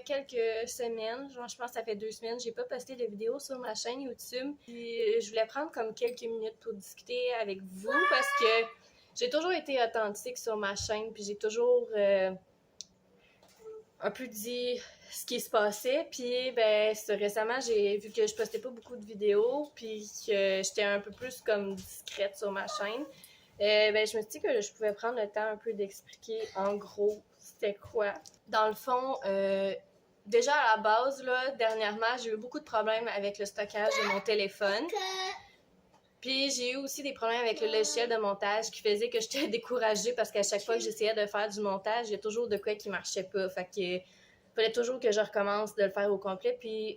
quelques semaines, genre je pense que ça fait 2 semaines, j'ai pas posté de vidéo sur ma chaîne YouTube. Puis je voulais prendre comme quelques minutes pour discuter avec vous parce que j'ai toujours été authentique sur ma chaîne, puis j'ai toujours un peu dit ce qui se passait. Puis récemment, j'ai vu que je postais pas beaucoup de vidéos, puis que j'étais un peu plus comme discrète sur ma chaîne. Je me suis dit que je pouvais prendre le temps un peu d'expliquer en gros c'était quoi. Dans le fond, déjà à la base, là, dernièrement, j'ai eu beaucoup de problèmes avec le stockage de mon téléphone. Puis j'ai eu aussi des problèmes avec le logiciel de montage qui faisait que j'étais découragée parce qu'à chaque fois que j'essayais de faire du montage, il y a toujours de quoi qui marchait pas. Fait que fallait toujours que je recommence de le faire au complet. Puis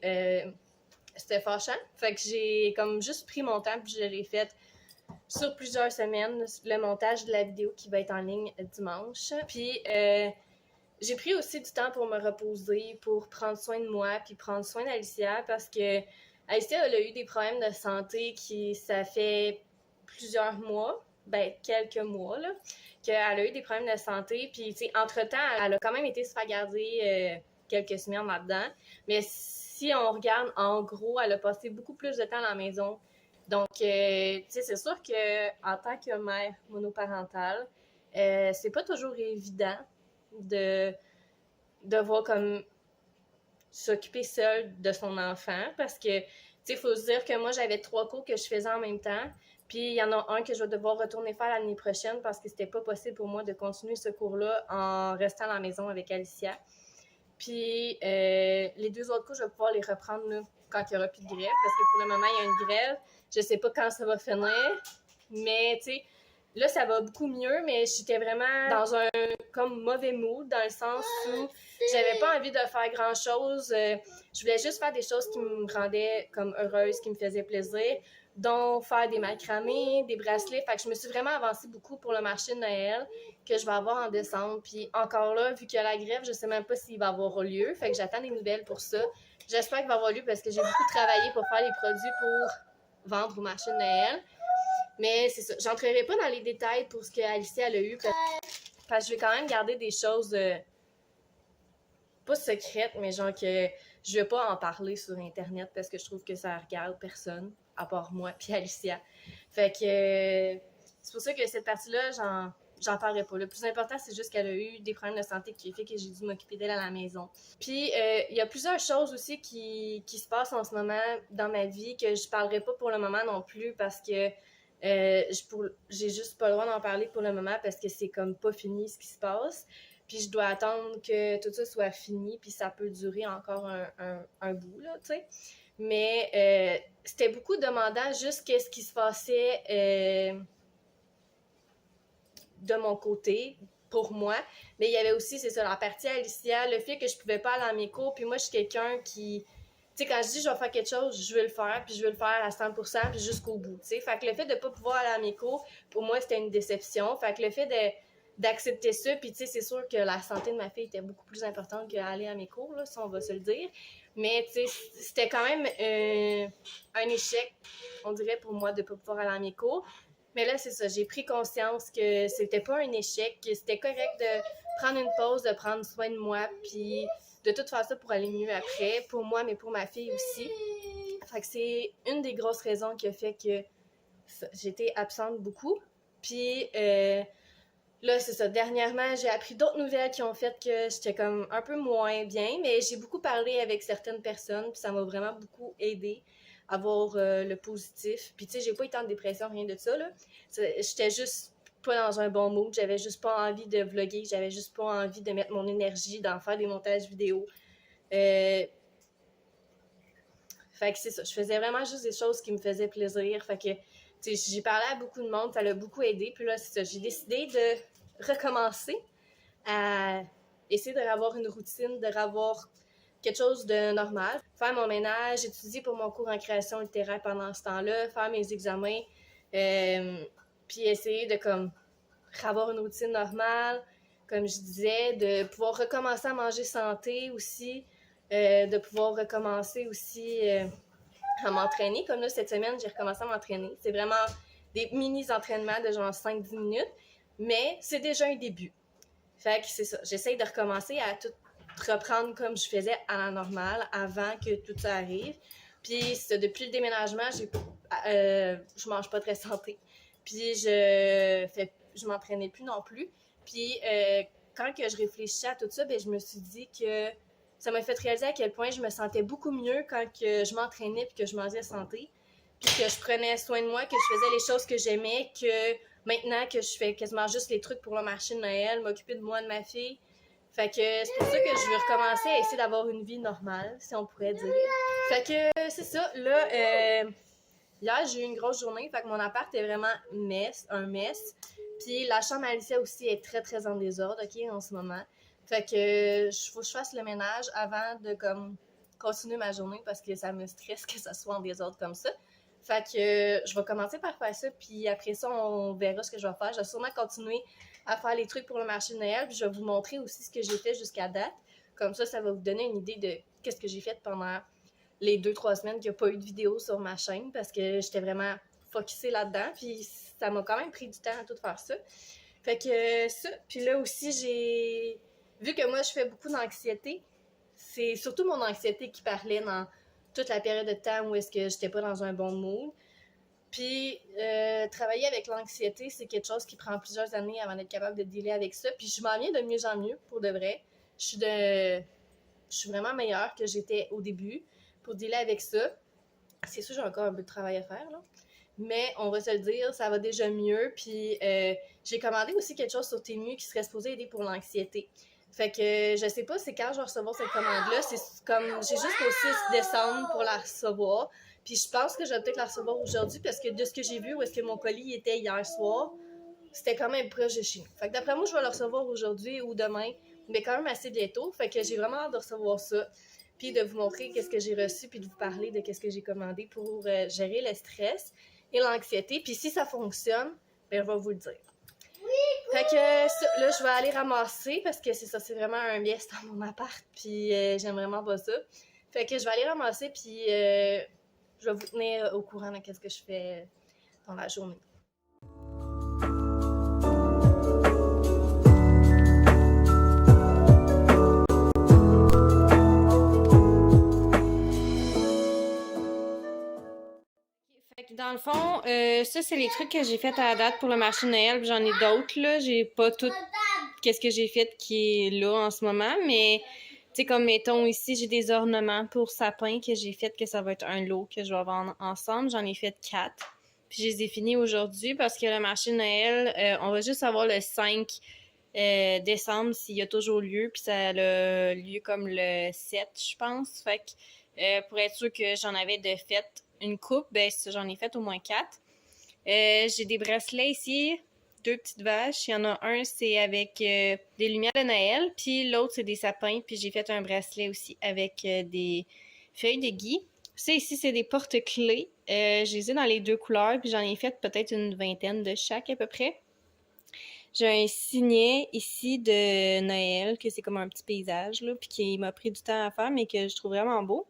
c'était fâchant. Fait que j'ai comme juste pris mon temps puis je l'ai fait sur plusieurs semaines, le montage de la vidéo qui va être en ligne dimanche. Puis j'ai pris aussi du temps pour me reposer, pour prendre soin de moi, puis prendre soin d'Alicia parce que Alicia, elle a eu des problèmes de santé ça fait plusieurs mois, quelques mois, là, qu'elle a eu des problèmes de santé. Puis, tu sais, entre-temps, elle a quand même été se faire garder quelques semaines là-dedans. Mais si on regarde, en gros, elle a passé beaucoup plus de temps à la maison. Donc, tu sais, c'est sûr qu'en tant que mère monoparentale, c'est pas toujours évident de devoir comme s'occuper seule de son enfant parce que, tu sais, il faut se dire que moi, j'avais 3 cours que je faisais en même temps. Puis, il y en a un que je vais devoir retourner faire l'année prochaine parce que c'était pas possible pour moi de continuer ce cours-là en restant à la maison avec Alicia. Puis, les 2 autres cours, je vais pouvoir les reprendre là, quand il n'y aura plus de grève parce que pour le moment, il y a une grève. Je sais pas quand ça va finir, mais, tu sais, là, ça va beaucoup mieux, mais j'étais vraiment dans un comme mauvais mood, dans le sens où j'avais pas envie de faire grand-chose. Je voulais juste faire des choses qui me rendaient comme heureuse, qui me faisaient plaisir, dont faire des macramés, des bracelets. Fait que je me suis vraiment avancée beaucoup pour le marché de Noël que je vais avoir en décembre. Puis encore là, vu qu'il y a la grève, je sais même pas s'il va avoir lieu. Fait que j'attends des nouvelles pour ça. J'espère qu'il va avoir lieu parce que j'ai beaucoup travaillé pour faire les produits pour vendre au marché de Noël. Mais c'est ça, j'entrerai pas dans les détails pour ce que Alicia a eu parce que je vais quand même garder des choses pas secrètes, mais genre que je vais pas en parler sur Internet parce que je trouve que ça regarde personne, à part moi puis Alicia. Fait que c'est pour ça que cette partie-là, j'en parlerai pas. Le plus important, c'est juste qu'elle a eu des problèmes de santé qui fait que j'ai dû m'occuper d'elle à la maison. Puis, il y a plusieurs choses aussi qui se passent en ce moment dans ma vie que je parlerai pas pour le moment non plus parce que j'ai juste pas le droit d'en parler pour le moment parce que c'est comme pas fini ce qui se passe. Puis je dois attendre que tout ça soit fini, puis ça peut durer encore un bout, là, tu sais. Mais c'était beaucoup demandant juste qu'est-ce qui se passait de mon côté, pour moi. Mais il y avait aussi, c'est ça, la partie Alicia, le fait que je pouvais pas aller à mes cours, puis moi, je suis quelqu'un qui... Tu sais, quand je dis je vais faire quelque chose, je veux le faire, puis je veux le faire à 100%, puis jusqu'au bout, tu sais. Fait que le fait de pas pouvoir aller à mes cours, pour moi, c'était une déception. Fait que le fait d'accepter ça, puis tu sais, c'est sûr que la santé de ma fille était beaucoup plus importante qu'aller à mes cours, là, ça, on va se le dire. Mais tu sais, c'était quand même un échec, on dirait, pour moi, de pas pouvoir aller à mes cours. Mais là, c'est ça, j'ai pris conscience que c'était pas un échec, que c'était correct de prendre une pause, de prendre soin de moi, puis de tout faire ça pour aller mieux après, pour moi, mais pour ma fille aussi. Fait que c'est une des grosses raisons qui a fait que j'étais absente beaucoup. Puis là, c'est ça, dernièrement, j'ai appris d'autres nouvelles qui ont fait que j'étais comme un peu moins bien, mais j'ai beaucoup parlé avec certaines personnes, puis ça m'a vraiment beaucoup aidée à voir le positif. Puis tu sais, j'ai pas été en dépression, rien de ça, là. J'étais juste pas dans un bon mood, j'avais juste pas envie de vlogger, j'avais juste pas envie de mettre mon énergie dans faire des montages vidéo. Fait que c'est ça, je faisais vraiment juste des choses qui me faisaient plaisir. Fait que, tu sais, j'ai parlé à beaucoup de monde, ça l'a beaucoup aidé. Puis là, c'est ça, j'ai décidé de recommencer à essayer de revoir une routine, de revoir quelque chose de normal. Faire mon ménage, étudier pour mon cours en création littéraire pendant ce temps-là, faire mes examens, puis essayer de comme avoir une routine normale, comme je disais, de pouvoir recommencer à manger santé aussi, de pouvoir recommencer aussi à m'entraîner. Comme là, cette semaine, j'ai recommencé à m'entraîner. C'est vraiment des mini-entraînements de genre 5-10 minutes, mais c'est déjà un début. Fait que c'est ça, j'essaye de recommencer à tout reprendre comme je faisais à la normale avant que tout ça arrive. Puis depuis le déménagement, je mange pas très santé. Puis je m'entraînais plus non plus. Puis quand que je réfléchissais à tout ça, ben, je me suis dit que ça m'a fait réaliser à quel point je me sentais beaucoup mieux quand que je m'entraînais puis que je mangeais santé. Puis que je prenais soin de moi, que je faisais les choses que j'aimais, que maintenant que je fais quasiment juste les trucs pour le marché de Noël, m'occuper de moi, de ma fille. Fait que c'est pour ça que je veux recommencer à essayer d'avoir une vie normale, si on pourrait dire. Fait que c'est ça. Là, hier, j'ai eu une grosse journée. Fait que mon appart est vraiment un mess. Puis la chambre à Alicia aussi est très, très en désordre, OK, en ce moment. Fait que faut que je fasse le ménage avant de comme continuer ma journée parce que ça me stresse que ça soit en désordre comme ça. Fait que je vais commencer par faire ça, puis après ça, on verra ce que je vais faire. Je vais sûrement continuer à faire les trucs pour le marché de Noël, puis je vais vous montrer aussi ce que j'ai fait jusqu'à date. Comme ça va vous donner une idée de qu'est-ce que j'ai fait pendant les 2-3 semaines qu'il n'y a pas eu de vidéo sur ma chaîne parce que j'étais vraiment focusée là-dedans, puis ça m'a quand même pris du temps à tout faire ça. Fait que ça, puis là aussi, vu que moi je fais beaucoup d'anxiété, c'est surtout mon anxiété qui parlait dans toute la période de temps où est-ce que j'étais pas dans un bon mood. Puis travailler avec l'anxiété, c'est quelque chose qui prend plusieurs années avant d'être capable de dealer avec ça. Puis je m'en viens de mieux en mieux, pour de vrai. Je suis vraiment meilleure que j'étais au début pour dealer avec ça. C'est sûr, j'ai encore un peu de travail à faire, là. Mais on va se le dire, ça va déjà mieux. Puis j'ai commandé aussi quelque chose sur Temu qui serait supposé aider pour l'anxiété. Fait que je sais pas c'est quand je vais recevoir cette commande-là. C'est comme j'ai jusqu'au 6 décembre pour la recevoir. Puis je pense que je vais peut-être la recevoir aujourd'hui parce que de ce que j'ai vu, où est-ce que mon colis était hier soir, c'était quand même proche de chez nous. Fait que d'après moi, je vais le recevoir aujourd'hui ou demain, mais quand même assez bientôt. Fait que j'ai vraiment hâte de recevoir ça. Puis de vous montrer qu'est-ce que j'ai reçu, puis de vous parler de qu'est-ce que j'ai commandé pour gérer le stress et l'anxiété. Puis si ça fonctionne, ben, je vais vous le dire. Fait que là, je vais aller ramasser parce que c'est ça, c'est vraiment un mess dans mon appart, puis j'aime vraiment pas ça. Fait que je vais aller ramasser, puis je vais vous tenir au courant de ce que je fais dans la journée. Dans le fond, ça, c'est les trucs que j'ai fait à la date pour le marché de Noël. J'en ai d'autres, là. J'ai pas tout qu'est-ce que j'ai fait qui est là en ce moment, mais tu sais, comme mettons ici, j'ai des ornements pour sapin que j'ai fait que ça va être un lot que je vais vendre ensemble. J'en ai fait 4. Puis je les ai finis aujourd'hui parce que le marché de Noël, on va juste avoir le 5 décembre s'il y a toujours lieu. Puis ça a lieu comme le 7, je pense. Fait que pour être sûr que j'en avais de fait une coupe, ben j'en ai fait au moins 4. J'ai des bracelets ici, 2 petites vaches. Il y en a un, c'est avec des lumières de Noël, puis l'autre, c'est des sapins. Puis j'ai fait un bracelet aussi avec des feuilles de gui. Ça ici, c'est des porte-clés. Je les ai dans les 2 couleurs, puis j'en ai fait peut-être une 20aine de chaque à peu près. J'ai un signet ici de Noël, que c'est comme un petit paysage, là, puis qui m'a pris du temps à faire, mais que je trouve vraiment beau.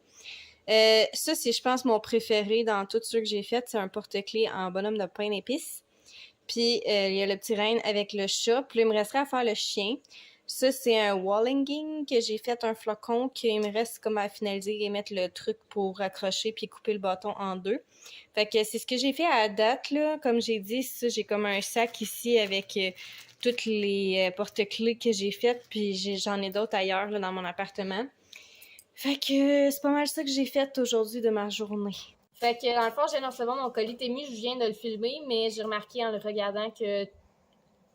Ça, c'est, je pense, mon préféré dans tous ceux que j'ai fait. C'est un porte-clés en bonhomme de pain d'épices. Puis, il y a le petit renne avec le chat. Puis là, il me resterait à faire le chien. Ça, c'est un wall hanging que j'ai fait, un flocon, qu'il me reste comme à finaliser et mettre le truc pour accrocher puis couper le bâton en 2. Fait que c'est ce que j'ai fait à la date, là. Comme j'ai dit, ça, j'ai comme un sac ici avec toutes les porte-clés que j'ai faites. Puis j'en ai d'autres ailleurs, là, dans mon appartement. Fait que c'est pas mal ça que j'ai fait aujourd'hui de ma journée. Fait que dans le fond, je viens de recevoir mon colis Temu, je viens de le filmer, mais j'ai remarqué en le regardant que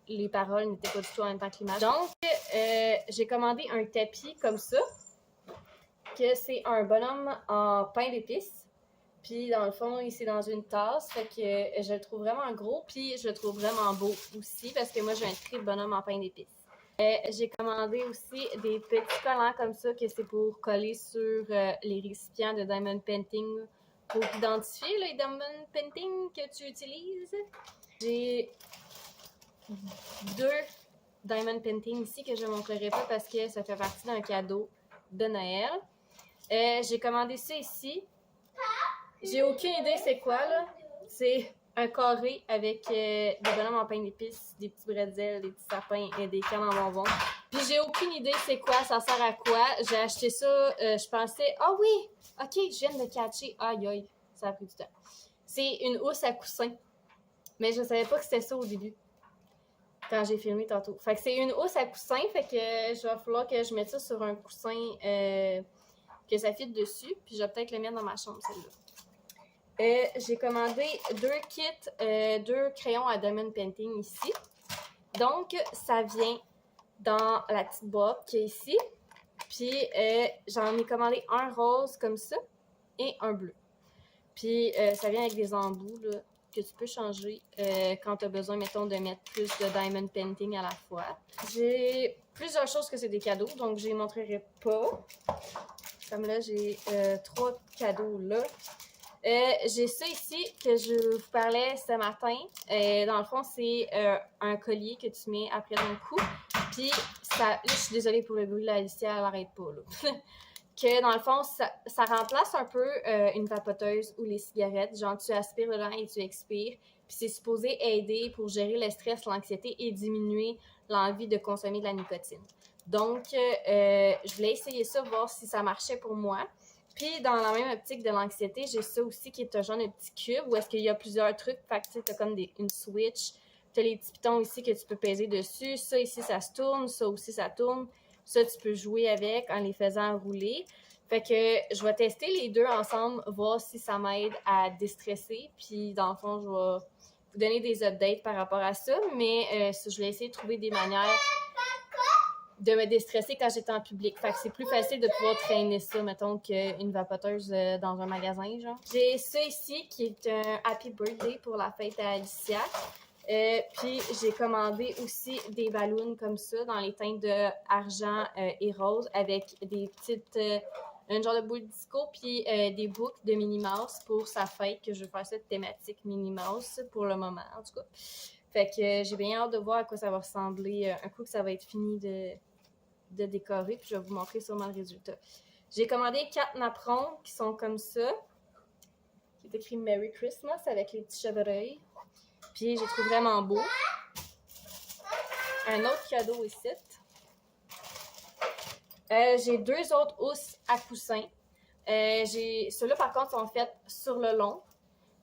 les paroles n'étaient pas du tout en même temps que l'image. Donc, j'ai commandé un tapis comme ça, que c'est un bonhomme en pain d'épices. Puis dans le fond, il c'est dans une tasse, fait que je le trouve vraiment gros, puis je le trouve vraiment beau aussi, parce que moi j'ai un trip bonhomme en pain d'épices. J'ai commandé aussi des petits collants comme ça que c'est pour coller sur les récipients de Diamond Painting pour identifier les Diamond Painting que tu utilises. J'ai 2 Diamond Painting ici que je ne montrerai pas parce que ça fait partie d'un cadeau de Noël. J'ai commandé ça ici. J'ai aucune idée c'est quoi là. C'est un carré avec des bonhommes en pain d'épices, des petits bretzels, des petits sapins et des cannes en bonbons. Puis j'ai aucune idée c'est quoi, ça sert à quoi. J'ai acheté ça, je pensais, ah oui, ok, je viens de catcher. Aïe aïe, ça a pris du temps. C'est une housse à coussin. Mais je savais pas que c'était ça au début. Quand j'ai filmé tantôt. Fait que c'est une housse à coussin, fait que je va falloir que je mette ça sur un coussin que ça fit dessus. Puis je vais peut-être le mettre dans ma chambre, celle-là. J'ai commandé 2 kits, 2 crayons à Diamond Painting ici. Donc, ça vient dans la petite boîte qui est ici. Puis, j'en ai commandé un rose comme ça et un bleu. Puis, ça vient avec des embouts là, que tu peux changer quand tu as besoin, mettons, de mettre plus de Diamond Painting à la fois. J'ai plusieurs choses que c'est des cadeaux, donc je les montrerai pas. Comme là, j'ai 3 cadeaux là. J'ai ça ici que je vous parlais ce matin. Dans le fond, c'est un collier que tu mets après ton cou. Puis, ça, là, je suis désolée pour le bruit, là, Alicia, elle n'arrête pas, là. Que dans le fond, ça remplace un peu une vapoteuse ou les cigarettes. Genre, tu aspires dedans et tu expires. Puis, c'est supposé aider pour gérer le stress, l'anxiété et diminuer l'envie de consommer de la nicotine. Donc, je voulais essayer ça, voir si ça marchait pour moi. Puis, dans la même optique de l'anxiété, j'ai ça aussi qui est un genre de petit cube où est-ce qu'il y a plusieurs trucs. Fait que tu sais, t'as comme une switch. T'as les petits pitons ici que tu peux peser dessus. Ça ici, ça se tourne. Ça aussi, ça tourne. Ça, tu peux jouer avec en les faisant rouler. Fait que je vais tester les deux ensemble, voir si ça m'aide à déstresser. Puis, dans le fond, je vais vous donner des updates par rapport à ça. Mais je vais essayer de trouver des manières de me déstresser quand j'étais en public. Fait que c'est plus facile de pouvoir traîner ça, mettons, qu'une vapoteuse dans un magasin, genre. J'ai ça ici, qui est un Happy Birthday pour la fête à Alicia. Puis j'ai commandé aussi des ballons comme ça, dans les teintes de argent et rose, avec des petites... un genre de boule disco, puis des boucles de Minnie Mouse pour sa fête, que je vais faire cette thématique Minnie Mouse pour le moment, en tout cas. Fait que j'ai bien hâte de voir à quoi ça va ressembler un coup que ça va être fini de décorer, puis je vais vous montrer sûrement le résultat. J'ai commandé 4 napperons qui sont comme ça, qui est écrit Merry Christmas avec les petits chevreuils. Puis j'ai trouvé vraiment beau. Un autre cadeau ici. J'ai 2 autres housses à coussin. Ceux-là, par contre, sont faites sur le long.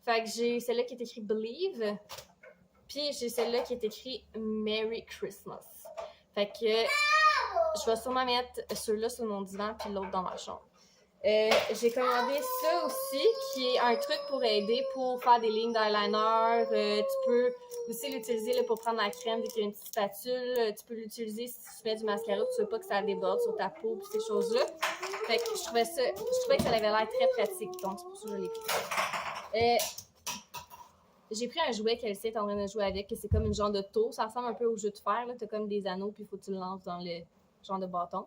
Fait que j'ai celle-là qui est écrit Believe. Puis j'ai celle-là qui est écrit Merry Christmas. Fait que je vais sûrement mettre ceux-là sur mon divan puis l'autre dans ma chambre. J'ai commandé ça aussi, qui est un truc pour aider pour faire des lignes d'eyeliner. Tu peux aussi l'utiliser là, pour prendre la crème dès qu'il y a une petite spatule. Tu peux l'utiliser si tu mets du mascara, tu veux pas que ça déborde sur ta peau et ces choses-là. Fait que je trouvais que ça avait l'air très pratique, donc c'est pour ça que je l'ai pris. J'ai pris un jouet qu'elle est en train de jouer avec, que c'est comme une genre de tour. Ça ressemble un peu au jeu de fer. Tu as comme des anneaux, puis il faut que tu le lances dans le genre de bâton.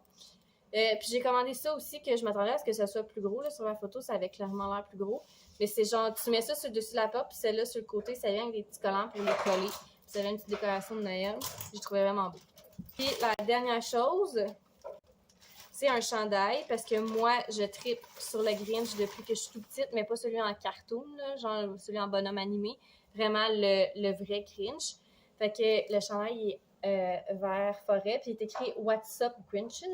Puis j'ai commandé ça aussi, que je m'attendais à ce que ça soit plus gros. Là, sur la photo, ça avait clairement l'air plus gros. Mais c'est genre, tu mets ça sur le dessus de la porte, puis celle-là sur le côté, ça vient avec des petits collants pour les coller. Puis ça vient une petite décoration de Noël. J'ai trouvé vraiment beau. Puis la dernière chose, c'est un chandail, parce que moi, je trippe sur le Grinch depuis que je suis toute petite, mais pas celui en cartoon, là, genre celui en bonhomme animé. Vraiment le vrai Grinch. Fait que le chandail est vert forêt, puis il est écrit What's up Grinches?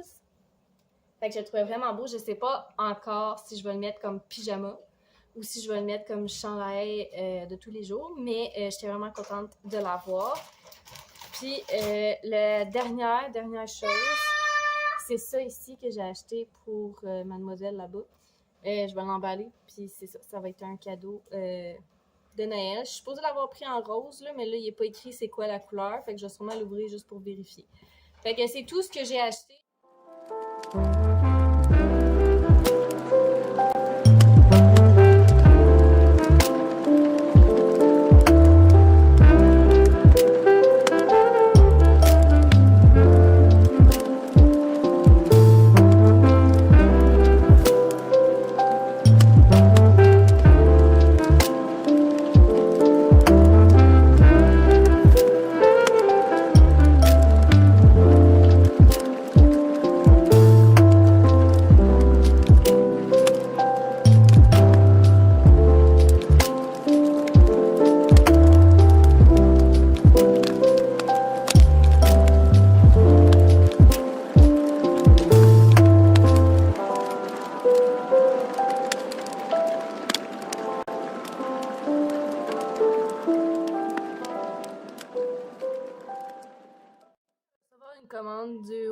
Fait que je le trouvais vraiment beau. Je sais pas encore si je vais le mettre comme pyjama ou si je vais le mettre comme chandail de tous les jours, mais j'étais vraiment contente de l'avoir. Puis la dernière chose, c'est ça ici que j'ai acheté pour mademoiselle là-bas. Je vais l'emballer, puis c'est ça. Ça va être un cadeau de Noël. Je suis supposée l'avoir pris en rose, là, mais là, il n'est pas écrit c'est quoi la couleur. Fait que je vais sûrement l'ouvrir juste pour vérifier. Fait que c'est tout ce que j'ai acheté.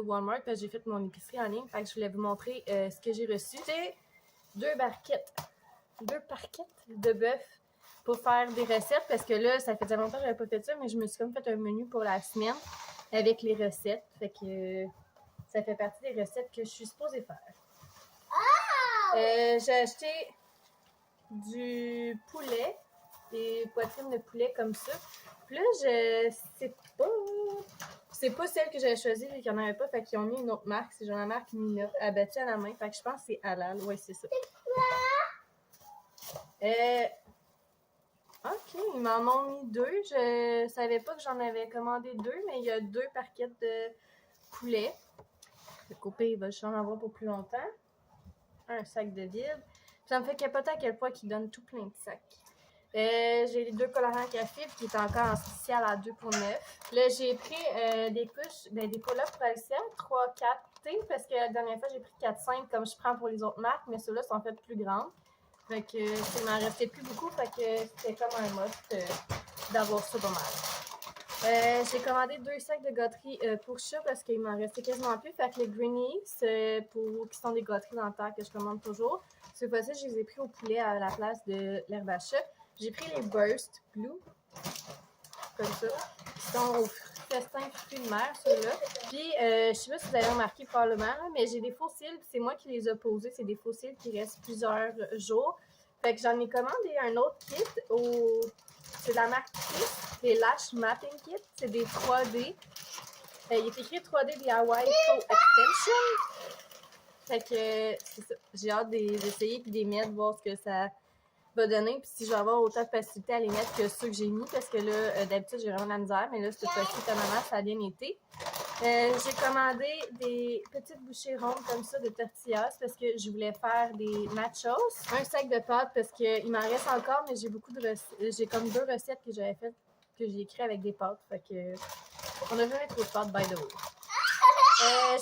Walmart parce que j'ai fait mon épicerie en ligne. Fait que je voulais vous montrer ce que j'ai reçu. C'est 2 barquettes de bœuf pour faire des recettes parce que là, ça fait déjà longtemps que j'avais pas fait ça, mais je me suis comme fait un menu pour la semaine avec les recettes. Fait que ça fait partie des recettes que je suis supposée faire. J'ai acheté du poulet, des poitrines de poulet comme ça. Puis là, je sais pas. C'est pas celle que j'avais choisie vu qu'il n'y en avait pas. Fait qu'ils ont mis une autre marque. C'est genre la marque Mina, abattue à la main. Fait que je pense que c'est halal. Ouais, c'est ça. Ok, ils m'en ont mis 2. Je savais pas que j'en avais commandé 2, mais il y a 2 barquettes de poulet. Le coupé, il va juste en avoir pour plus longtemps. Un sac de vide. Ça me fait capoter à quel point ils donnent tout plein de sacs. J'ai les 2 colorants café qui est encore en spécial à 2 pour 9. Là, j'ai pris des couches, des pull-ups pour Alicia, 3, 4 T, parce que la dernière fois, j'ai pris 4, 5 comme je prends pour les autres marques, mais ceux-là sont en fait plus grands. Fait que ça m'en restait plus beaucoup, fait que c'était comme un must d'avoir ça pas mal. J'ai commandé 2 sacs de gâteries pour chat parce qu'il m'en restait quasiment plus. Fait que les Greenies, qui sont des gâteries dentaires que je commande toujours. Cette fois-ci, je les ai pris au poulet à la place de l'herbe à chat. J'ai pris les Burst Blue, comme ça, qui sont au festin fruits de mer, ceux-là. Puis, je sais pas si vous avez remarqué probablement, mais j'ai des fossiles, c'est moi qui les ai posés. C'est des fossiles qui restent plusieurs jours. Fait que j'en ai commandé un autre kit c'est de la marque Kiss, des Lash Mapping Kit. C'est des 3D. Il est écrit 3D DIY Pro Extension. Fait que c'est ça. J'ai hâte d'essayer et de les mettre, voir ce que ça va donner. Puis si je vais avoir autant de facilité à les mettre que ceux que j'ai mis, parce que là, d'habitude, j'ai vraiment de la misère. Mais là, cette fois-ci, étonnamment, ça a bien été. J'ai commandé des petites bouchées rondes comme ça de tortillas parce que je voulais faire des nachos. Un sac de pâtes parce qu'il m'en reste encore, mais j'ai beaucoup de recettes. J'ai comme 2 recettes que j'avais faites que j'ai écrites avec des pâtes. Fait que on n'a jamais trop de pâtes, by the way.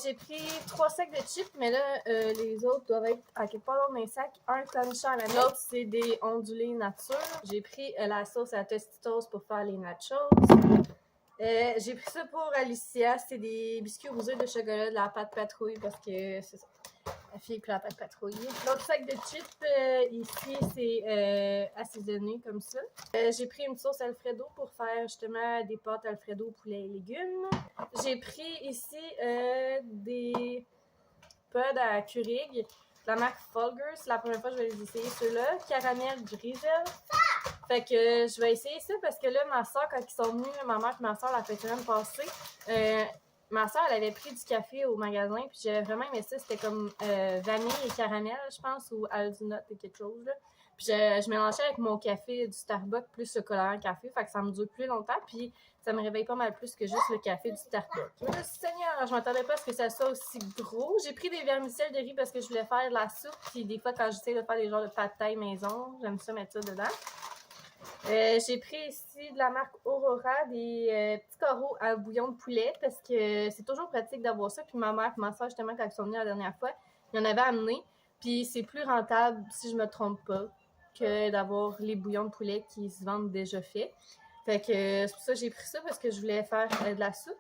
J'ai pris 3 sacs de chips, mais là, les autres doivent être à quelque part dans mes sacs. Un cornichon à la main, l'autre, c'est des ondulés nature. J'ai pris la sauce à Tostitos pour faire les nachos. J'ai pris ça pour Alicia. C'est des biscuits aux œufs de chocolat de la pâte patrouille parce que c'est ça. La fille pris la pâte patrouille. L'autre sac de chips, ici, c'est assaisonné comme ça. J'ai pris une sauce Alfredo pour faire justement des pâtes Alfredo poulet et légumes. J'ai pris ici des pods à Keurig, la marque Fulgur. C'est la première fois que je vais les essayer, ceux-là. Caramel drizzle. Fait que je vais essayer ça parce que là, ma soeur, quand ils sont venus, ma mère et ma soeur, la fin de semaine passée, ma soeur, elle avait pris du café au magasin, puis j'avais vraiment aimé ça. C'était comme vanille et caramel, je pense, ou alginate et quelque chose, là. Puis je mélangeais avec mon café du Starbucks plus le colorant café, fait que ça me dure plus longtemps, puis ça me réveille pas mal plus que juste le café du Starbucks. Oh, Seigneur, je m'attendais pas à ce que ça soit aussi gros. J'ai pris des vermicelles de riz parce que je voulais faire de la soupe, puis des fois, quand j'essaie de faire des genres de pâte taille maison, j'aime ça mettre ça dedans. J'ai pris ici de la marque Aurora des petits carreaux à bouillon de poulet parce que c'est toujours pratique d'avoir ça. Puis ma mère et ma soeur, justement, quand ils sont venus la dernière fois, ils en avaient amené. Puis c'est plus rentable, si je me trompe pas, que d'avoir les bouillons de poulet qui se vendent déjà faits. Fait que c'est pour ça que j'ai pris ça parce que je voulais faire de la soupe.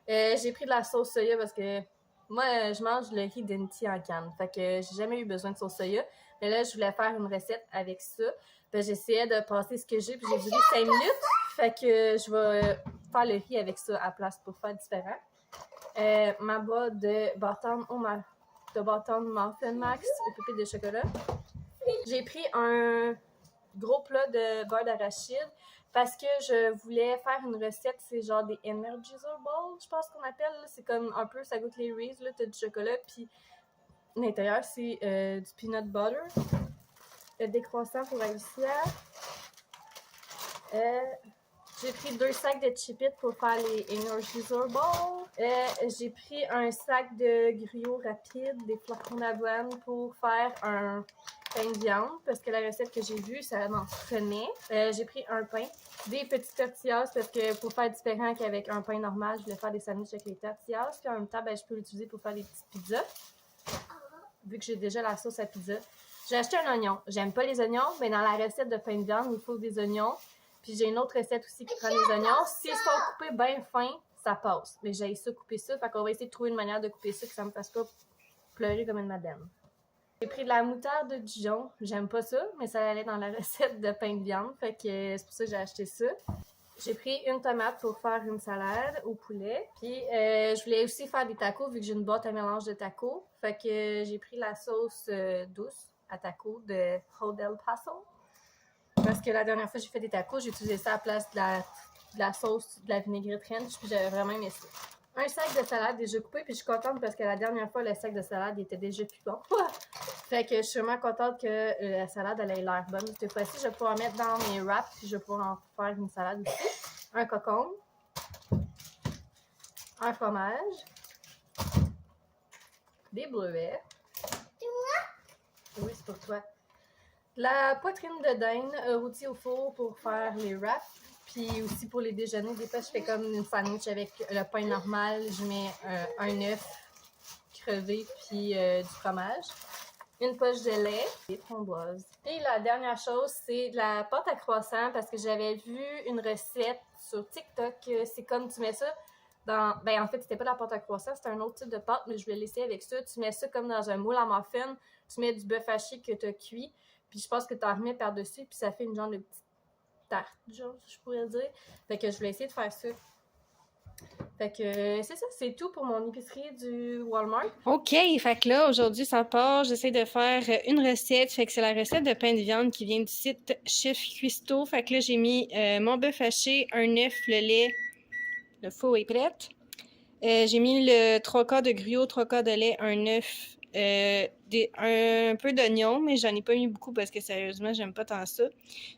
J'ai pris de la sauce soya parce que moi, je mange le riz Denti en canne. Fait que j'ai jamais eu besoin de sauce soya. Mais là, je voulais faire une recette avec ça. Ben, j'essayais de passer ce que j'ai, puis j'ai duré 5 minutes. Fait que je vais faire le riz avec ça à place pour faire différent. Ma boîte de bâton Muffin Max au pépite de chocolat. J'ai pris un gros plat de beurre d'arachide parce que je voulais faire une recette, c'est genre des Energizer Balls, je pense qu'on appelle. C'est comme un peu, ça goûte les Reese, là, t'as du chocolat, puis l'intérieur, c'est du peanut butter. Des croissants pour Alicia. J'ai pris 2 sacs de Chip-It pour faire les Energizer Balls. J'ai pris un sac de gruyot rapide, des flocons d'avoine pour faire un pain de viande parce que la recette que j'ai vue, ça m'en prenait. J'ai pris un pain, des petites tortillas parce que pour faire différent qu'avec un pain normal, je voulais faire des sandwichs avec les tortillas. Puis en même temps, ben, je peux l'utiliser pour faire des petites pizzas. Vu que j'ai déjà la sauce à pizza. J'ai acheté un oignon. J'aime pas les oignons, mais dans la recette de pain de viande, il faut des oignons. Puis j'ai une autre recette aussi qui prend des oignons. S'ils sont coupés bien fins, ça passe. Mais j'ai ça, couper ça. Fait qu'on va essayer de trouver une manière de couper ça que ça me fasse pas pleurer comme une madame. J'ai pris de la moutarde de Dijon. J'aime pas ça, mais ça allait dans la recette de pain de viande. Fait que c'est pour ça que j'ai acheté ça. J'ai pris une tomate pour faire une salade au poulet. Puis je voulais aussi faire des tacos vu que j'ai une boîte à mélange de tacos. Fait que j'ai pris la sauce douce à tacos de Hodel Paso. Parce que la dernière fois que j'ai fait des tacos, j'ai utilisé ça à la place de la sauce, de la vinaigrette ranch. Puis j'avais vraiment aimé ça. Un sac de salade déjà coupé, puis je suis contente parce que la dernière fois, le sac de salade était déjà plus bon. Fait que je suis vraiment contente que la salade elle ait l'air bonne. Cette fois-ci, je vais pouvoir mettre dans mes wraps, puis je vais pouvoir en faire une salade aussi. Un cocon, un fromage, des bleuets. Oui, c'est pour toi. La poitrine de dinde rôtie au four pour faire les wraps. Puis aussi pour les déjeuners, des fois je fais comme une sandwich avec le pain normal. Je mets un œuf crevé puis du fromage. Une poche de lait, des framboises. Et la dernière chose, c'est de la pâte à croissant parce que j'avais vu une recette sur TikTok. C'est comme tu mets ça dans... Ben en fait, c'était pas de la pâte à croissant, c'était un autre type de pâte, mais je vais laisser avec ça. Tu mets ça comme dans un moule à muffin. Tu mets du bœuf haché que tu as cuit. Puis je pense que tu en remets par-dessus, puis ça fait une genre de petite tarte, genre, je pourrais dire. Fait que je vais essayer de faire ça. Fait que c'est ça, c'est tout pour mon épicerie du Walmart. OK, fait que là, aujourd'hui, ça part. J'essaie de faire une recette. Fait que c'est la recette de pain de viande qui vient du site Chef Cuisto. Fait que là, j'ai mis mon bœuf haché, un œuf, le lait, le faux est prêt. J'ai mis le 3/4 de gruau, 3/4 de lait, un œuf, un peu d'oignon, mais j'en ai pas mis beaucoup parce que sérieusement, j'aime pas tant ça.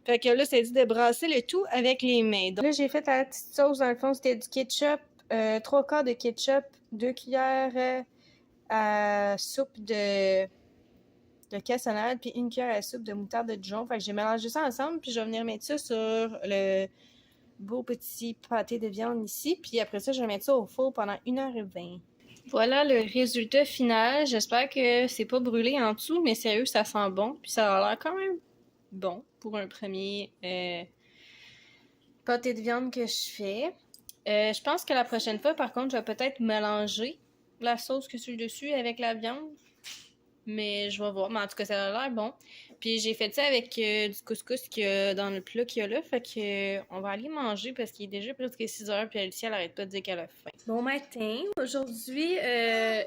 Fait que là, c'est dit de brasser le tout avec les mains. Donc là, j'ai fait la petite sauce. Dans le fond, c'était du ketchup, 3/4 de ketchup, 2 cuillères à soupe de cassonade, puis 1 cuillère à soupe de moutarde de Dijon. Fait que j'ai mélangé ça ensemble, puis je vais venir mettre ça sur le beau petit pâté de viande ici. Puis après ça, je vais mettre ça au four pendant 1h20. Voilà le résultat final. J'espère que c'est pas brûlé en dessous, mais sérieux, ça sent bon. Puis ça a l'air quand même bon pour un premier pâté de viande que je fais. Je pense que la prochaine fois, par contre, je vais peut-être mélanger la sauce que sur le dessus avec la viande. Mais je vais voir. Mais en tout cas, ça a l'air bon. Puis j'ai fait ça avec du couscous qu'il y a dans le plat qu'il y a là. Fait que on va aller manger parce qu'il est déjà presque 6h. Puis Alicia, elle arrête pas de dire qu'elle a faim. Bon matin. Aujourd'hui,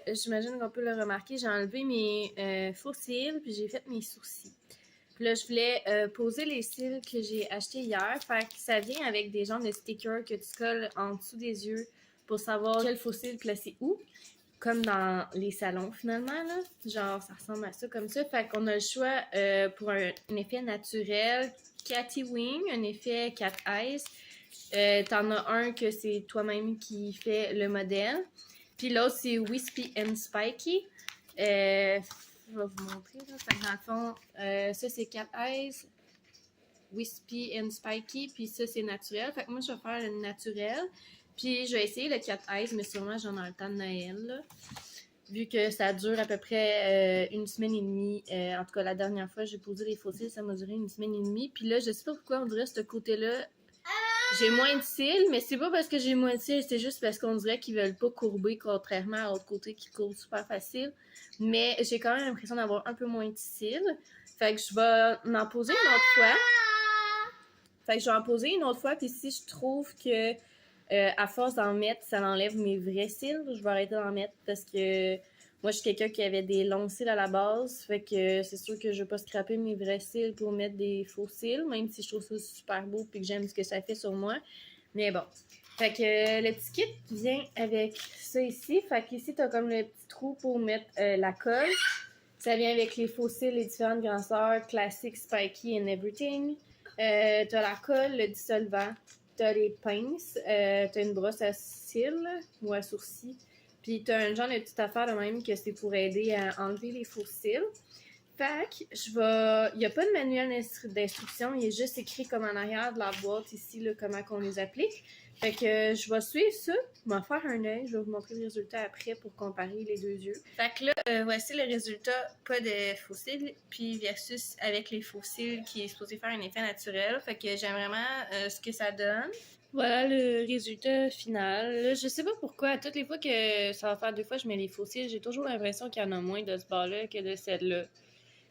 j'imagine qu'on peut le remarquer, j'ai enlevé mes faux cils. Puis j'ai fait mes sourcils. Puis là, je voulais poser les cils que j'ai achetés hier. Fait que ça vient avec des genres de stickers que tu colles en dessous des yeux pour savoir quel faux cil placer où. Comme dans les salons, finalement, là. Genre, ça ressemble à ça, comme ça. Fait qu'on a le choix pour un effet naturel, Catty Wing, un effet Cat Eyes. T'en as un que c'est toi-même qui fait le modèle. Puis l'autre, c'est Wispy and Spiky. Je vais vous montrer, là. Fait que dans le fond, ça, c'est Cat Eyes, Wispy and Spiky. Puis ça, c'est naturel. Fait que moi, je vais faire le naturel. Puis je vais essayer le Cat Eyes, mais sûrement j'en ai le temps de Noël, là. Vu que ça dure à peu près 1 semaine et demie. En tout cas, la dernière fois, j'ai posé les fossiles, ça m'a duré 1 semaine et demie. Puis là, je sais pas pourquoi on dirait ce côté-là, j'ai moins de cils, mais c'est pas parce que j'ai moins de cils, c'est juste parce qu'on dirait qu'ils veulent pas courber, contrairement à l'autre côté qui courbe super facile. Mais j'ai quand même l'impression d'avoir un peu moins de cils. Fait que je vais en poser une autre fois. Puis si je trouve que à force d'en mettre, ça enlève mes vrais cils. Je vais arrêter d'en mettre parce que moi, je suis quelqu'un qui avait des longs cils à la base. Fait que c'est sûr que je vais pas scraper mes vrais cils pour mettre des faux cils, même si je trouve ça super beau et que j'aime ce que ça fait sur moi. Mais bon. Fait que le petit kit vient avec ça ici. Fait qu'ici, t'as comme le petit trou pour mettre la colle. Ça vient avec les faux cils, les différentes grandeurs, classique, spiky and everything. T'as la colle, le dissolvant. T'as les pinces, t'as une brosse à cils ou à sourcils, puis t'as un genre de petite affaire de même que c'est pour aider à enlever les faux cils. Fait que il n'y a pas de manuel d'instruction, il est juste écrit comme en arrière de la boîte ici, là, comment qu'on les applique. Fait que je vais suivre ça, je vais faire un œil, je vais vous montrer le résultat après pour comparer les deux yeux. Fait que là, voici le résultat, pas de faux cils, puis versus avec les faux cils qui est supposé faire un effet naturel. Fait que j'aime vraiment ce que ça donne. Voilà le résultat final. Là, je sais pas pourquoi, toutes les fois que ça va faire 2 fois je mets les fossiles, j'ai toujours l'impression qu'il y en a moins de ce bar-là que de celle-là.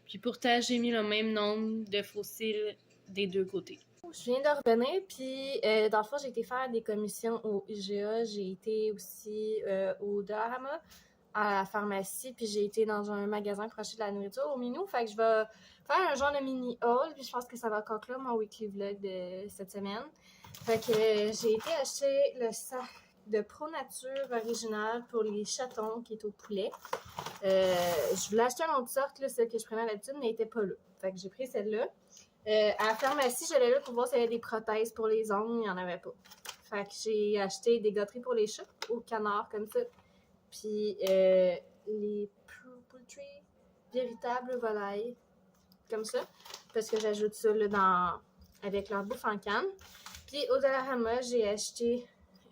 Puis pourtant, j'ai mis le même nombre de fossiles des 2 côtés. Je viens de revenir, puis dans le fond, j'ai été faire des commissions au IGA. J'ai été aussi au Dollarama, à la pharmacie, puis j'ai été dans un magasin pour acheter de la nourriture au Minou. Fait que je vais faire un genre de mini haul, puis je pense que ça va conclure mon weekly vlog de cette semaine. Fait que j'ai été acheter le sac de Pro Nature original pour les chatons qui est au poulet. Je voulais acheter une autre sorte, là, celle que je prenais d'habitude, mais elle n'était pas là. Fait que j'ai pris celle-là. À la pharmacie, j'allais là pour voir s'il y avait des prothèses pour les ongles, il n'y en avait pas. Fait que j'ai acheté des gâteries pour les chats au canard comme ça. Puis les poultry, véritables volailles, comme ça. Parce que j'ajoute ça là, avec leur bouffe en canne. Puis au Dollarama, j'ai acheté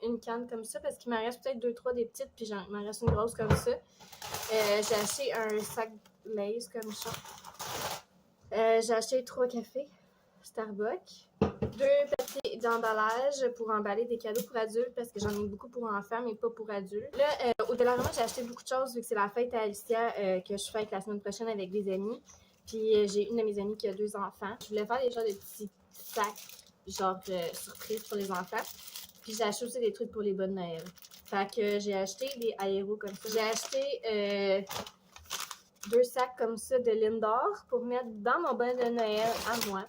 une canne comme ça parce qu'il m'en reste peut-être 2-3 des petites, puis il m'en reste une grosse comme ça. J'ai acheté un sac Lay's comme ça. J'ai acheté 3 cafés Starbucks, 2 papiers d'emballage pour emballer des cadeaux pour adultes parce que j'en ai beaucoup pour enfants mais pas pour adultes. Là, au Dollarama, j'ai acheté beaucoup de choses vu que c'est la fête à Alicia que je fête la semaine prochaine avec des amis. Puis j'ai une de mes amies qui a 2 enfants. Je voulais faire des genres de petits sacs, genre surprise pour les enfants. Puis j'ai acheté aussi des trucs pour les bonnes Noël. Fait que j'ai acheté des aéros comme ça. J'ai acheté 2 sacs comme ça de Lindor pour mettre dans mon bon de Noël à moi.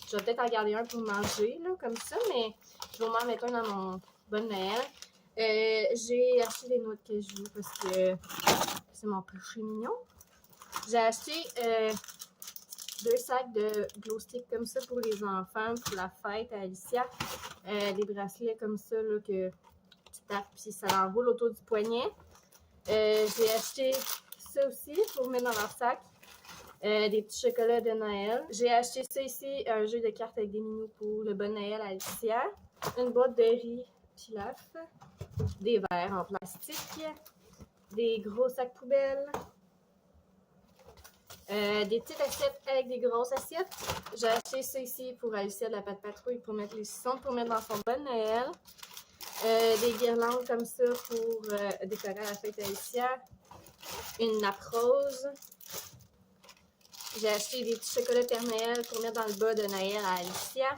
Je vais peut-être en garder un pour manger, là, comme ça, mais je vais m'en mettre un dans mon bon de Noël. J'ai acheté des noix de cajou parce que c'est mon péché mignon. J'ai acheté 2 sacs de glow stick comme ça pour les enfants, pour la fête à Alicia. Des bracelets comme ça, là, que tu tapes puis ça l'enroule autour du poignet. J'ai acheté ça aussi pour mettre dans leur sac. Des petits chocolats de Noël. J'ai acheté ça ici, un jeu de cartes avec des minous pour le bon Noël à Alicia. Une boîte de riz pilaf. Des verres en plastique. Des gros sacs poubelles. Des petites assiettes avec des grosses assiettes. J'ai acheté ça ici pour Alicia de la pâte patrouille pour mettre les saucissons pour mettre dans son bon Noël. Des guirlandes comme ça pour décorer à la fête d'Alicia. Une nappe rose. J'ai acheté des petits chocolats Père Noël pour mettre dans le bas de Noël à Alicia.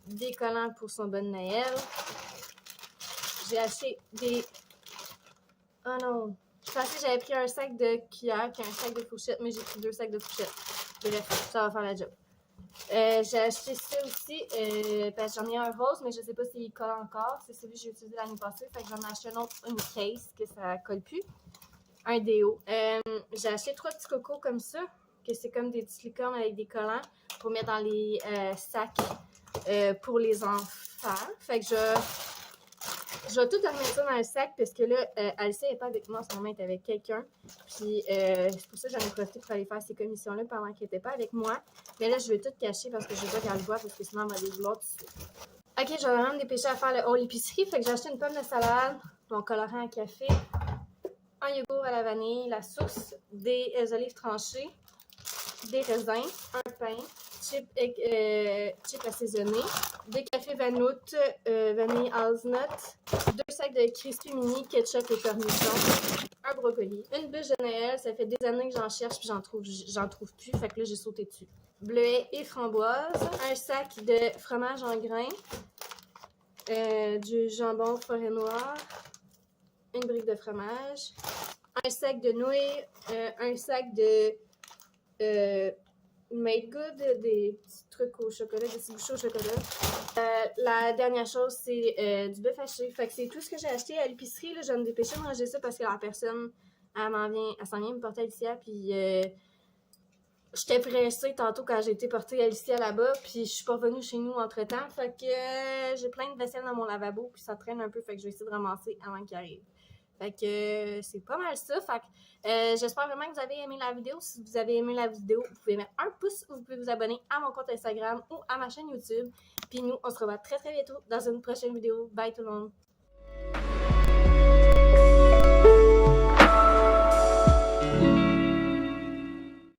Des collants pour son bas de Noël. J'ai acheté des... Oh non! Je pensais que j'avais pris un sac de cuillères et un sac de fourchettes, mais j'ai pris 2 sacs de fourchettes. Bref, ça va faire la job. J'ai acheté ça aussi, parce que j'en ai un rose, mais je sais pas s'il colle encore. C'est celui que j'ai utilisé l'année passée, fait que j'en ai acheté un autre, une case, que ça colle plus. Un déo. J'ai acheté 3 petits cocos comme ça, que c'est comme des petites licornes avec des collants pour mettre dans les sacs pour les enfants. Fait que je vais tout remettre ça dans le sac parce que là, Alicia n'est pas avec moi en ce moment, elle est avec quelqu'un. Puis c'est pour ça que j'en ai profité pour aller faire ces commissions-là pendant qu'elle n'était pas avec moi. Mais là, je vais tout cacher parce que je veux pas qu'elle le voie parce que sinon, elle va les vouloir tout de suite. Ok, je vais vraiment me dépêcher à faire le haul épicerie. Fait que j'ai acheté une pomme de salade, mon colorant à café, un yogourt à la vanille, la sauce, des olives tranchées, des raisins, un pain, chips assaisonnés, des cafés Vanout, vanille hazelnut, 2 sacs de crispy mini, ketchup et cornichons, un brocoli, une bûche de Noël, ça fait des années que j'en cherche puis j'en trouve plus, fait que là j'ai sauté dessus. Bleuet et framboise, un sac de fromage en grains, du jambon forêt noire, une brique de fromage, un sac de nouilles, un sac de Made Good, des petits trucs au chocolat, des petits bouchées au chocolat. La dernière chose, c'est du bœuf haché. Fait que c'est tout ce que j'ai acheté à l'épicerie. Là, je vais me dépêcher de ranger ça parce que la personne, elle s'en vient me porter Alicia. Puis j'étais pressée tantôt quand j'ai été porter Alicia là-bas. Puis je suis pas revenue chez nous entre-temps. Fait que j'ai plein de vaisselle dans mon lavabo. Puis ça traîne un peu. Fait que je vais essayer de ramasser avant qu'il arrive. Fait que c'est pas mal ça. Fait que j'espère vraiment que vous avez aimé la vidéo. Si vous avez aimé la vidéo, vous pouvez mettre un pouce ou vous pouvez vous abonner à mon compte Instagram ou à ma chaîne YouTube. Puis nous, on se revoit très très bientôt dans une prochaine vidéo. Bye tout le monde!